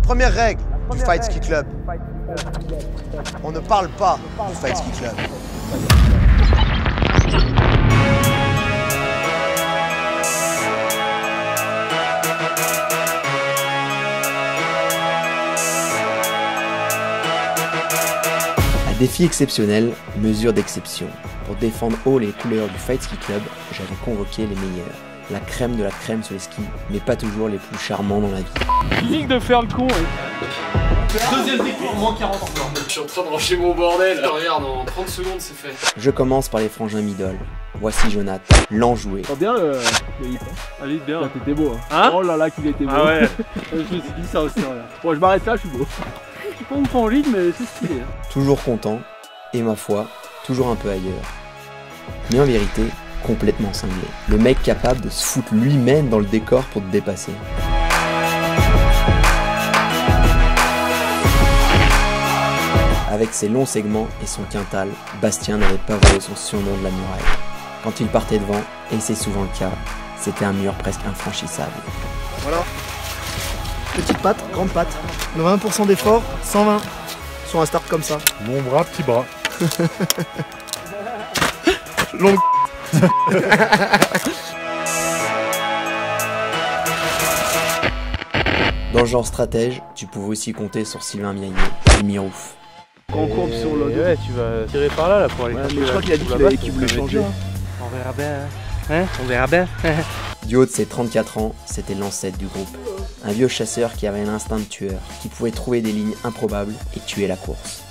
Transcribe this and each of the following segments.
première règle du Fight Ski Club. On ne parle pas du Fight Ski Club. À défi exceptionnel, mesure d'exception. Pour défendre haut les couleurs du Fight Ski Club, j'avais convoqué les meilleurs. La crème de la crème sur les skis, mais pas toujours les plus charmants dans la vie. Physique de faire le con. Deuxième décours, moins 40 encore. Je suis en train de rancher mon bordel. Regarde, en 30 secondes c'est fait. Je commence par les frangins middle. Voici Jonathan, l'enjoué. T'entends bien le hit, hein. Allez, bien. Là, t'étais beau, Hein? Oh là là, qu'il était beau. Ah ouais. Je me suis dit ça aussi, regarde. Bon, je m'arrête là, je suis beau. Je suis pas me en lead, mais c'est stylé. Hein. Toujours content, et ma foi, toujours un peu ailleurs. Mais en vérité, complètement cinglé. Le mec capable de se foutre lui-même dans le décor pour te dépasser. Avec ses longs segments et son quintal, Bastien n'avait pas volé son surnom de la muraille. Quand il partait devant, et c'est souvent le cas, c'était un mur presque infranchissable. Voilà. Petite patte, grande patte. 20% d'effort, 120 sur un start comme ça. Long bras, petit bras. Long. Dans le genre stratège, tu pouvais aussi compter sur Sylvain Miaillet, du Mirouf. Quand on courbe sur le. Ouais, tu vas tirer par là pour aller. Ouais, mais je crois qu'il a dit qu'il voulait changer. On verra bien. Hein? On verra bien. Du haut de ses 34 ans, c'était l'ancêtre du groupe. Un vieux chasseur qui avait l'instinct de tueur, qui pouvait trouver des lignes improbables et tuer la course.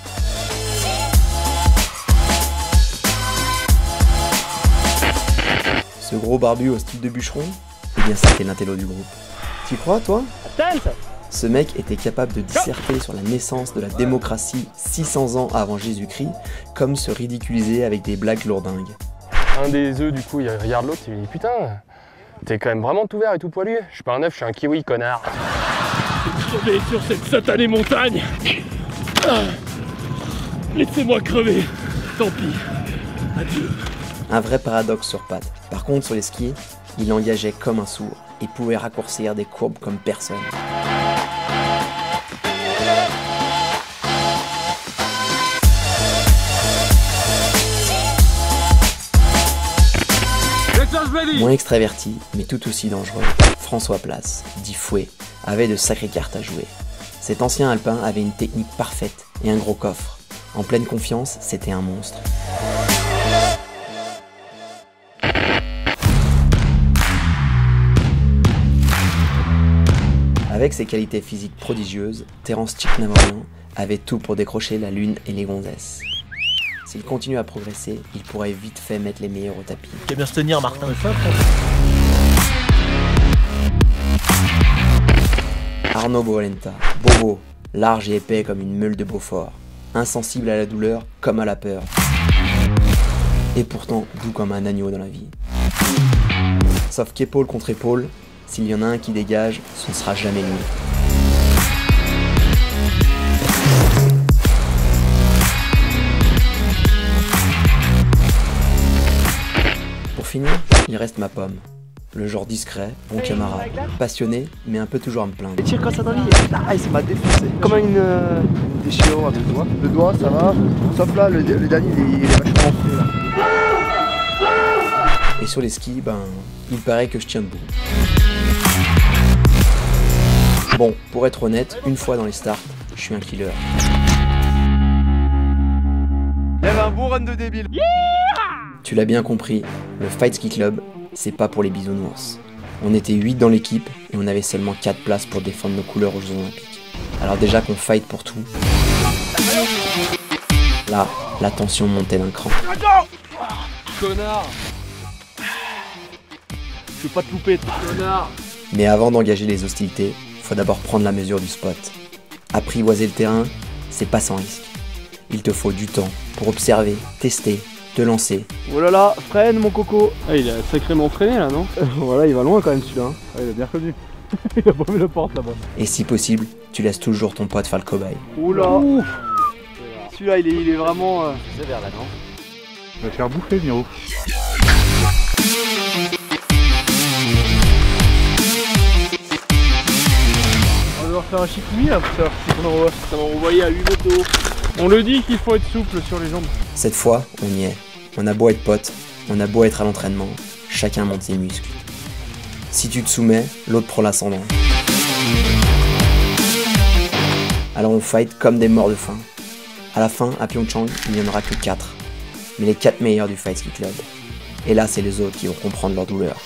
Ce gros barbu au style de bûcheron, eh bien c'était l'intello du groupe. Tu crois, toi? Ce mec était capable de disserter sur la naissance de la démocratie 600 ans avant Jésus-Christ, comme se ridiculiser avec des blagues lourdingues. Un des œufs, du coup, il regarde l'autre, il dit putain, t'es quand même vraiment tout vert et tout poilu. Je suis pas un œuf, je suis un kiwi, connard. Crever sur cette satanée montagne. Laissez-moi crever. Tant pis. Adieu. Un vrai paradoxe sur pattes. Par contre, sur les skis, il engageait comme un sourd et pouvait raccourcir des courbes comme personne. Moins extraverti, mais tout aussi dangereux, François Place, dit Fouet, avait de sacrées cartes à jouer. Cet ancien alpin avait une technique parfaite et un gros coffre. En pleine confiance, c'était un monstre. Avec ses qualités physiques prodigieuses, Terence Tchiknavorian avait tout pour décrocher la lune et les gonzesses. S'il continue à progresser, il pourrait vite fait mettre les meilleurs au tapis. Qui bien se tenir, Martin. Arnaud Boalenta, bobo, large et épais comme une meule de Beaufort, insensible à la douleur comme à la peur, et pourtant doux comme un agneau dans la vie. Sauf qu'épaule contre épaule, s'il y en a un qui dégage, ce ne sera jamais lui. Pour finir, il reste ma pomme. Le genre discret, bon camarade, passionné, mais un peu toujours à me plaindre. Les tire quand ça dans l'île, ah, ça m'a défoncé. Comme une déchirure avec le doigt. Le doigt, ça va. Sauf là, le dernier, il est vachement enflé là. Et sur les skis, ben, il paraît que je tiens debout. Bon, pour être honnête, une fois dans les starts, je suis un killer. Il y avait un bon run de débile. Tu l'as bien compris, le Fight Ski Club, c'est pas pour les bisounours. On était 8 dans l'équipe et on avait seulement 4 places pour défendre nos couleurs aux Jeux Olympiques. Alors déjà qu'on fight pour tout, là, la tension montait d'un cran. Connard. Je veux pas te louper, Connard. Mais avant d'engager les hostilités, faut d'abord prendre la mesure du spot. Apprivoiser le terrain, c'est pas sans risque. Il te faut du temps pour observer, tester, te lancer. Oh là là, freine mon coco. Ah, il a sacrément freiné là, non? Voilà, il va loin quand même celui-là. Hein. Ah, il a bien connu. Il a pas mis la porte là-bas. Et si possible, tu laisses toujours ton pote faire le cobaye. Oula. Celui-là, il est vraiment Sévère là, non? Tu vas te faire bouffer, Miro. faire un chicoumi là pour savoir si on envoie. Ça va envoyer à 8 mètres de haut. On le dit qu'il faut être souple sur les jambes. Cette fois, on y est. On a beau être potes, on a beau être à l'entraînement, chacun monte ses muscles. Si tu te soumets, l'autre prend l'ascendant. Alors on fight comme des morts de faim. À la fin, à Pyeongchang, il n'y en aura que 4. Mais les 4 meilleurs du Fight Ski Club. Et là, c'est les autres qui vont comprendre leur douleur.